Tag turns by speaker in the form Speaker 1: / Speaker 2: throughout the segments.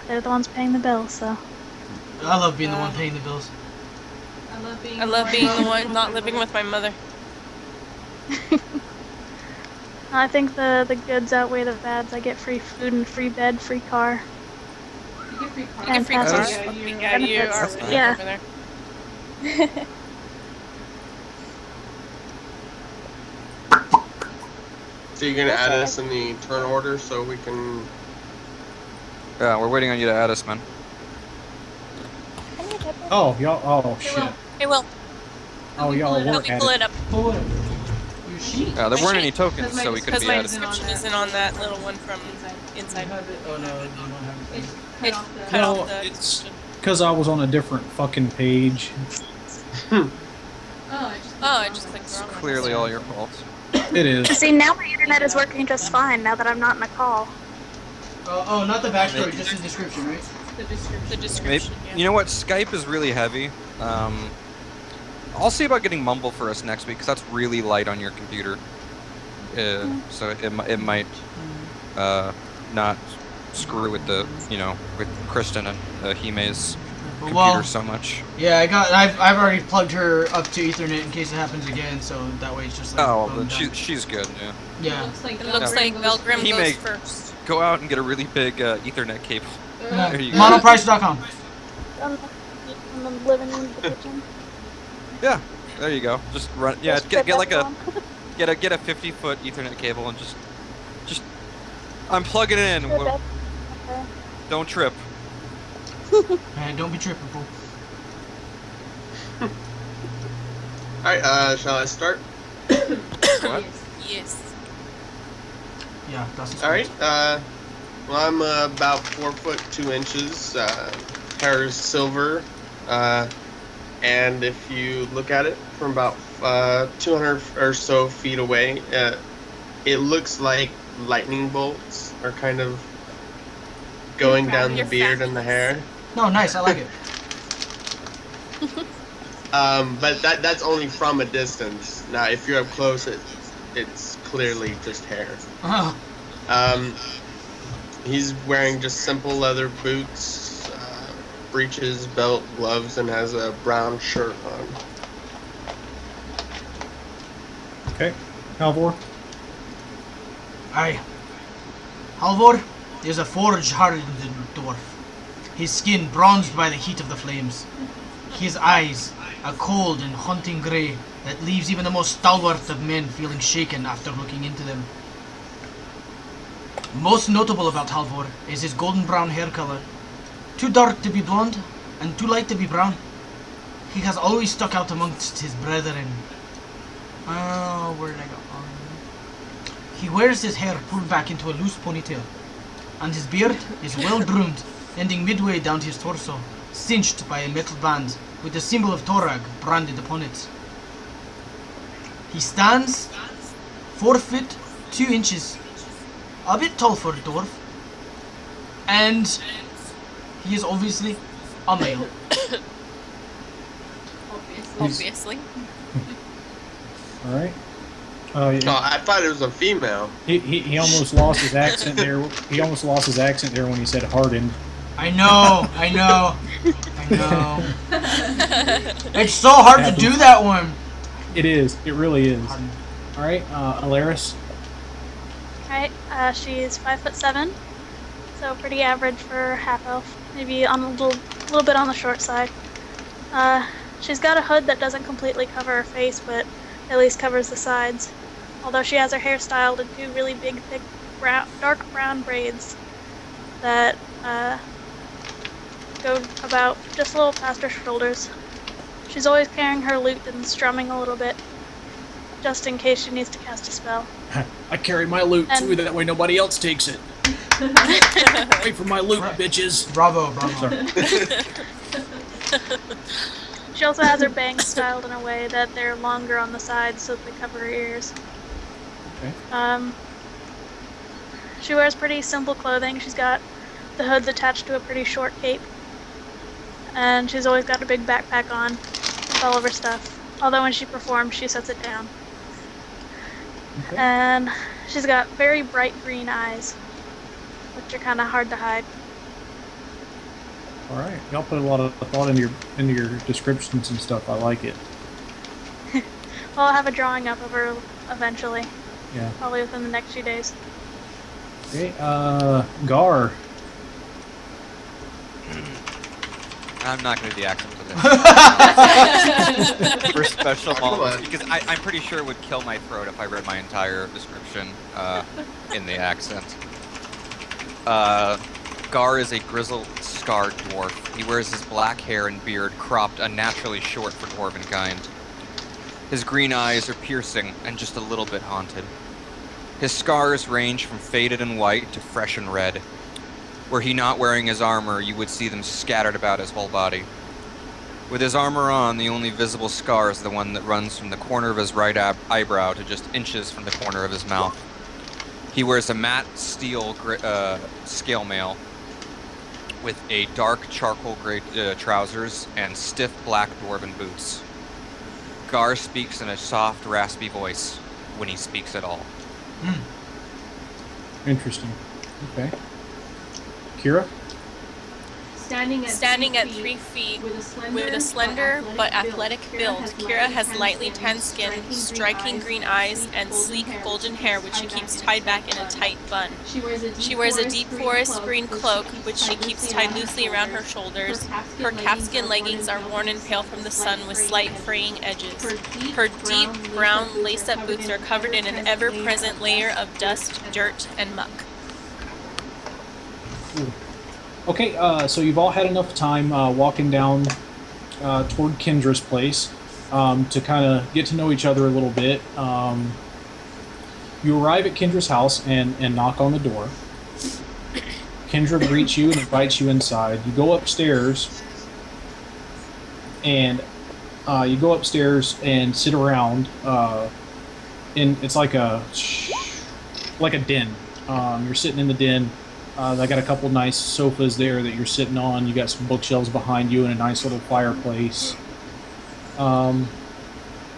Speaker 1: they're the ones paying the bills, so.
Speaker 2: I love being the one paying the bills.
Speaker 3: I love being the one not living with my mother.
Speaker 1: I think the goods outweigh the bads. I get free food and free bed, free car.
Speaker 3: You get free car?
Speaker 1: And passes.
Speaker 3: Yeah, you are
Speaker 1: yeah.
Speaker 3: over there.
Speaker 4: So you're gonna add us in the turn order so we can...
Speaker 5: Yeah, we're waiting on you to add us, man.
Speaker 6: Oh, y'all. Oh, shit.
Speaker 3: Hey, Will.
Speaker 6: Oh, y'all
Speaker 3: Help
Speaker 6: work
Speaker 3: me
Speaker 6: at
Speaker 3: pull
Speaker 6: it.
Speaker 3: it up.
Speaker 2: Your sheet?
Speaker 5: Yeah, there weren't any tokens, so we couldn't
Speaker 3: Because
Speaker 5: be
Speaker 3: my
Speaker 5: added.
Speaker 3: description isn't on that little one from inside.
Speaker 2: Oh no, you don't have it.
Speaker 3: It cut
Speaker 6: No,
Speaker 3: off the
Speaker 6: it's
Speaker 3: description.
Speaker 6: because I was on a different fucking page.
Speaker 3: Oh, I just clicked
Speaker 5: It's
Speaker 3: wrong.
Speaker 5: clearly all your fault.
Speaker 6: It is.
Speaker 1: See, now my internet is working just fine now that I'm not in a call.
Speaker 2: Oh, not the backstory, just the description, right?
Speaker 3: The description.
Speaker 5: Maybe,
Speaker 3: Yeah.
Speaker 5: you know what? Skype is really heavy. I'll see about getting Mumble for us next week, because that's really light on your computer. So it might not screw with the, with Kristen and Hime's computer so much.
Speaker 2: Yeah, I've already plugged her up to Ethernet in case it happens again, so that way it's just like.
Speaker 5: Oh, well, she's good. Yeah.
Speaker 2: Yeah.
Speaker 3: It looks like Belgrim
Speaker 5: He
Speaker 3: goes
Speaker 5: may-
Speaker 3: first.
Speaker 5: Go out and get a really big Ethernet cable. There you go.
Speaker 2: Monoprice.com.
Speaker 1: I'm in the living room of the kitchen.
Speaker 5: Yeah, there you go. Just run. Yeah,
Speaker 1: Just
Speaker 5: get
Speaker 1: put
Speaker 5: like
Speaker 1: that
Speaker 5: a
Speaker 1: on.
Speaker 5: get a 50-foot Ethernet cable and just I'm plugging it in.
Speaker 1: Okay.
Speaker 5: Don't trip.
Speaker 2: Man, don't be tripping, fool.
Speaker 4: Alright, shall I start?
Speaker 5: What?
Speaker 3: Yes.
Speaker 2: Yeah, that's
Speaker 4: Alright, well I'm about 4 foot 2 inches, hair is silver, and if you look at it from about 200 or so feet away, it looks like lightning bolts are kind of going down the
Speaker 3: You're
Speaker 4: beard and the hair.
Speaker 2: No, nice, I like it.
Speaker 4: But that's only from a distance. Now, if you're up close, it's clearly just hair.
Speaker 2: Oh,
Speaker 4: He's wearing just simple leather boots, breeches, belt, gloves, and has a brown shirt on.
Speaker 6: Okay. Halvor.
Speaker 2: aye. Halvor is a forge-hardened dwarf. His skin bronzed by the heat of the flames. His eyes, a cold and haunting grey that leaves even the most stalwart of men feeling shaken after looking into them. Most notable about Halvor is his golden brown hair color. Too dark to be blonde, and too light to be brown. He has always stuck out amongst his brethren. Oh, where did I go? He wears his hair pulled back into a loose ponytail, and his beard is well groomed, ending midway down his torso, cinched by a metal band with the symbol of Torag branded upon it. He stands 4 feet 2 inches, a bit tall for a dwarf, and he is obviously a male.
Speaker 3: Obviously.
Speaker 6: All right. Oh, yeah.
Speaker 4: Oh, I thought it was a female.
Speaker 6: He almost lost his accent there. He almost lost his accent there when he said hardened.
Speaker 2: I know. It's so hard to do that one.
Speaker 6: It is. It really is. All right. Alaris.
Speaker 1: Alright, she's 5'7", so pretty average for half elf. Maybe on a little bit on the short side. She's got a hood that doesn't completely cover her face, but at least covers the sides. Although she has her hair styled in 2 really big, thick, dark brown braids that go about just a little past her shoulders. She's always carrying her lute and strumming a little bit, just in case she needs to cast a spell.
Speaker 6: I carry my loot
Speaker 1: And-
Speaker 6: too, that way nobody else takes it. Wait for my loot, bitches.
Speaker 2: Bravo.
Speaker 1: She also has her bangs styled in a way that they're longer on the sides so that they cover her ears.
Speaker 6: Okay.
Speaker 1: She wears pretty simple clothing. She's got the hoods attached to a pretty short cape. And she's always got a big backpack on with all of her stuff. Although when she performs, she sets it down.
Speaker 6: Okay.
Speaker 1: And she's got very bright green eyes, which are kind of hard to hide.
Speaker 6: All right, y'all put a lot of thought into your descriptions and stuff. I like it.
Speaker 1: Well, I'll have a drawing up of her eventually,
Speaker 6: Yeah.
Speaker 1: probably within the next few days.
Speaker 6: Okay. Gar.
Speaker 5: I'm not going to do the accent for this. For special
Speaker 4: Come
Speaker 5: moments,
Speaker 4: on.
Speaker 5: because I'm pretty sure it would kill my throat if I read my entire description in the accent. Gar is a grizzled, scarred dwarf. He wears his black hair and beard cropped unnaturally short for dwarven kind. His green eyes are piercing and just a little bit haunted. His scars range from faded and white to fresh and red. Were he not wearing his armor, you would see them scattered about his whole body. With his armor on, the only visible scar is the one that runs from the corner of his right eyebrow to just inches from the corner of his mouth. He wears a matte steel scale mail with a dark charcoal gray trousers and stiff black dwarven boots. Gar speaks in a soft, raspy voice when he speaks at all.
Speaker 6: Interesting. Okay. Kira.
Speaker 3: Standing at 3 feet with a slender but athletic build, Kira has lightly tanned skin, striking green eyes, and sleek golden hair which she keeps tied back in a tight bun. She wears a deep forest green cloak which she keeps tied loosely around her shoulders. Her calfskin leggings are worn and pale from the sun with slight fraying edges. Her deep brown lace-up boots are covered in an ever-present layer of dust, dirt, and muck.
Speaker 6: Ooh. Okay, so you've all had enough time walking down toward Kendra's place to kind of get to know each other a little bit. You arrive at Kendra's house and knock on the door. Kendra greets you and invites you inside. You go upstairs and sit around. It's like a den. You're sitting in the den. I got a couple nice sofas there that you're sitting on. You got some bookshelves behind you and a nice little fireplace. And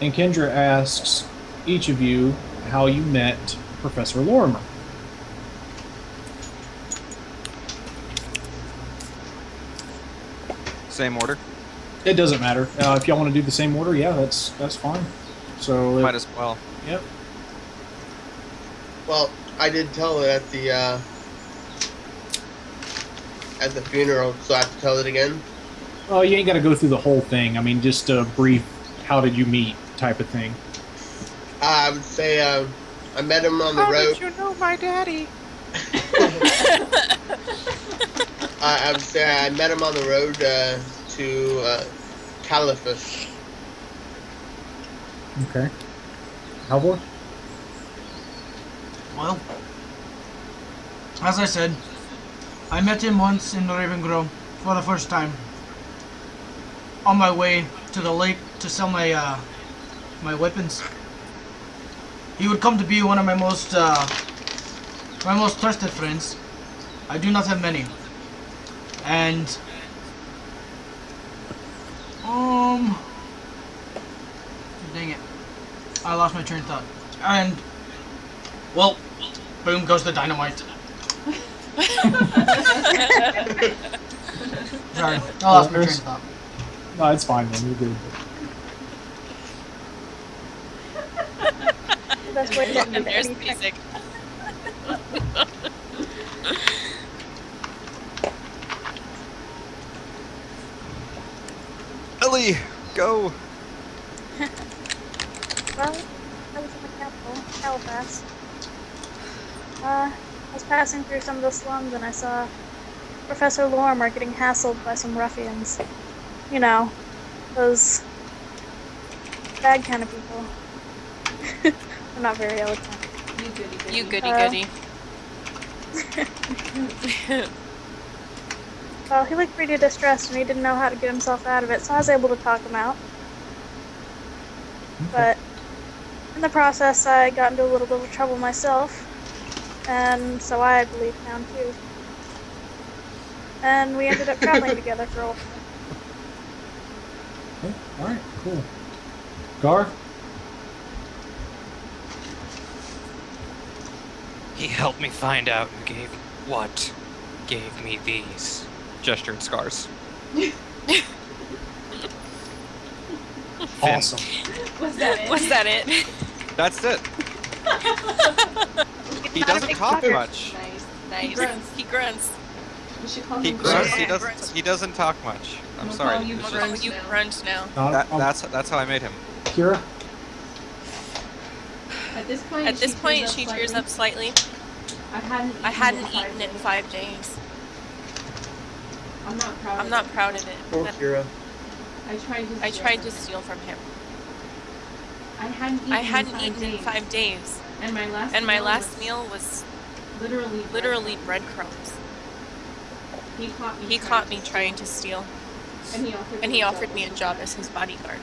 Speaker 6: Kendra asks each of you how you met Professor Lorrimor.
Speaker 5: Same order?
Speaker 6: It doesn't matter. If y'all want to do the same order, yeah, that's fine. So
Speaker 5: Might as well.
Speaker 6: Yep.
Speaker 4: Well, I did tell it at the funeral, so I have to tell it again.
Speaker 6: Oh, you ain't got to go through the whole thing. I mean, just a brief "how did you meet" type of thing.
Speaker 4: I would say I met him on the road.
Speaker 5: How did you know my daddy?
Speaker 4: I would say I met him on the road to Caliphus.
Speaker 6: Okay. Halvor?
Speaker 2: Well, as I said, I met him once in Ravengro for the first time. On my way to the lake to sell my my weapons. He would come to be one of my most trusted friends. I do not have many. And dang it. I lost my train of thought. And well, boom goes the dynamite. Sorry, I lost my train of thought.
Speaker 6: No, it's fine, man. You're good.
Speaker 1: Best way to get
Speaker 3: And there's
Speaker 1: anything.
Speaker 3: music.
Speaker 5: Ellie, go!
Speaker 1: Well, I was in the capital, Halifax. I was passing through some of the slums and I saw Professor Lorrimor getting hassled by some ruffians. You know, those bad kind of people. I'm not very eloquent.
Speaker 3: You goody goody.
Speaker 1: Well, he looked pretty distressed and he didn't know how to get himself out of it, so I was able to talk him out. But in the process, I got into a little bit of trouble myself, and so I believe found too. And we ended up traveling together for a while.
Speaker 6: Okay. All right. Cool. Gar?
Speaker 7: He helped me find out who gave me these.
Speaker 5: gesture and scars.
Speaker 6: Awesome.
Speaker 7: Was that it?
Speaker 3: Was that it?
Speaker 5: That's it. He doesn't talk much.
Speaker 7: Nice.
Speaker 3: Nice. He grunts.
Speaker 7: We should call
Speaker 5: He
Speaker 7: him
Speaker 5: grunts.
Speaker 7: Grunts.
Speaker 5: He doesn't talk much. I'm
Speaker 7: We'll
Speaker 5: sorry.
Speaker 7: call you
Speaker 5: It's
Speaker 3: We'll
Speaker 5: just-
Speaker 3: call you grunt now.
Speaker 5: that's how I made him.
Speaker 6: Kira?
Speaker 7: At this point, she tears up
Speaker 3: slightly.
Speaker 7: I
Speaker 3: I hadn't eaten in 5 days.
Speaker 7: I'm not proud of it.
Speaker 4: Poor Kira.
Speaker 7: I tried to steal from him. I hadn't eaten in 5 days. And my last meal was literally breadcrumbs. He caught me trying to steal. And he offered me a job as his bodyguard.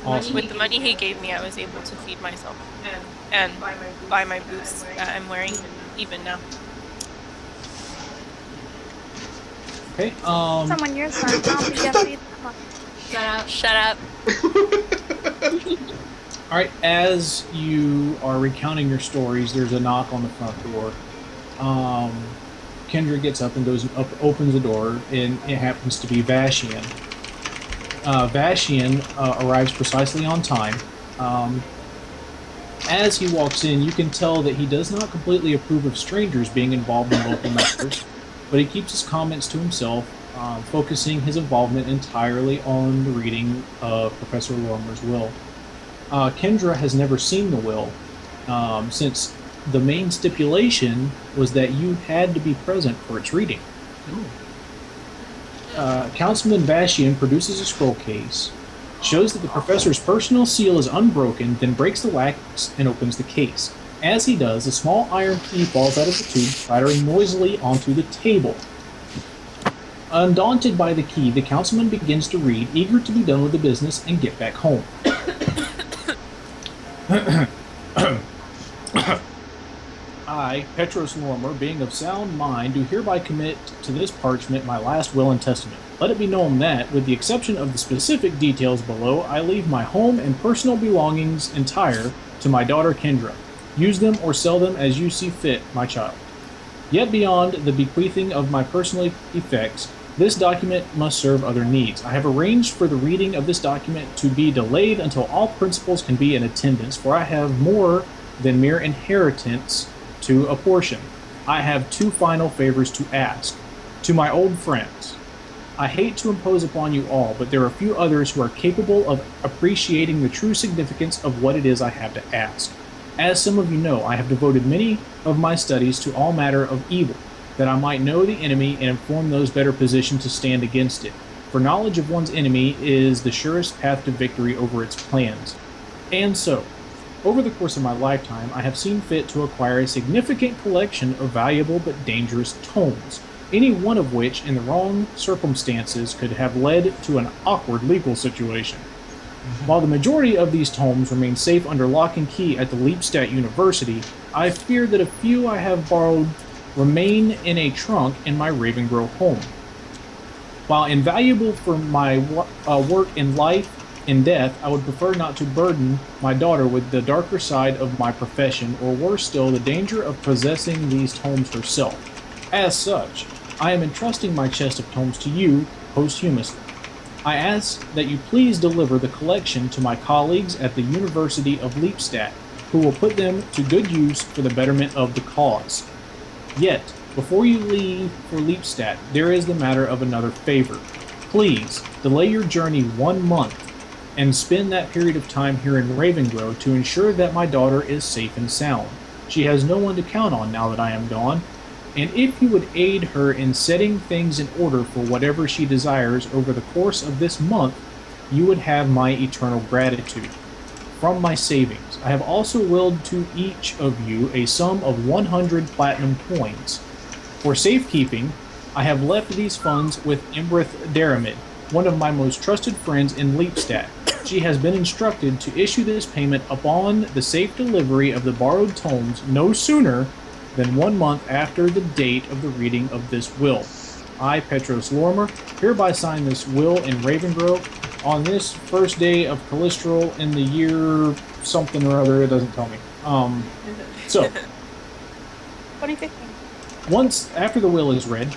Speaker 6: Awesome.
Speaker 3: With the money he gave me, I was able to feed myself and buy my boots that I'm wearing even now.
Speaker 6: Okay,
Speaker 1: Someone your son, Tom, you gotta feed them.
Speaker 3: Shut up.
Speaker 6: Alright, as you are recounting your stories, there's a knock on the front door. Kendra gets up and opens the door, and it happens to be Vashian. Vashian arrives precisely on time. As he walks in, you can tell that he does not completely approve of strangers being involved in local matters, but he keeps his comments to himself, focusing his involvement entirely on the reading of Professor Lorrimor's will. Kendra has never seen the will, since the main stipulation was that you had to be present for its reading. Councilman Vashian produces a scroll case, shows that the professor's personal seal is unbroken, then breaks the wax and opens the case. As he does, a small iron key falls out of the tube, clattering noisily onto the table. Undaunted by the key, the councilman begins to read, eager to be done with the business and get back home. I, Petros Lorrimor, being of sound mind, do hereby commit to this parchment my last will and testament. Let it be known that, with the exception of the specific details below, I leave my home and personal belongings entire to my daughter Kendra. Use them or sell them as you see fit, my child. Yet beyond the bequeathing of my personal effects, this document must serve other needs. I have arranged for the reading of this document to be delayed until all principals can be in attendance, for I have more than mere inheritance to apportion. I have 2 final favors to ask. To my old friends, I hate to impose upon you all, but there are a few others who are capable of appreciating the true significance of what it is I have to ask. As some of you know, I have devoted many of my studies to all matter of evil, that I might know the enemy and inform those better positioned to stand against it. For knowledge of one's enemy is the surest path to victory over its plans. And so, over the course of my lifetime, I have seen fit to acquire a significant collection of valuable but dangerous tomes, any one of which, in the wrong circumstances, could have led to an awkward legal situation. While the majority of these tomes remain safe under lock and key at the Leipstadt University, I fear that a few I have borrowed remain in a trunk in my Ravengro home. While invaluable for my work in life and death, I would prefer not to burden my daughter with the darker side of my profession, or worse still, the danger of possessing these tomes herself. As such, I am entrusting my chest of tomes to you posthumously. I ask that you please deliver the collection to my colleagues at the University of Leipstadt, who will put them to good use for the betterment of the cause. Yet, before you leave for Leipstadt, there is the matter of another favor. Please, delay your journey 1 month, and spend that period of time here in Ravengro to ensure that my daughter is safe and sound. She has no one to count on now that I am gone, and if you would aid her in setting things in order for whatever she desires over the course of this month, you would have my eternal gratitude. From my savings, I have also willed to each of you a sum of 100 platinum coins. For safekeeping, I have left these funds with Embrith Daramid, one of my most trusted friends in Leipstadt. She has been instructed to issue this payment upon the safe delivery of the borrowed tomes no sooner than 1 month after the date of the reading of this will. I, Petros Lorrimor, hereby sign this will in Ravengro on this first day of Calistral in the year something or other. It doesn't tell me. So
Speaker 1: 2015.
Speaker 6: Once after the will is read,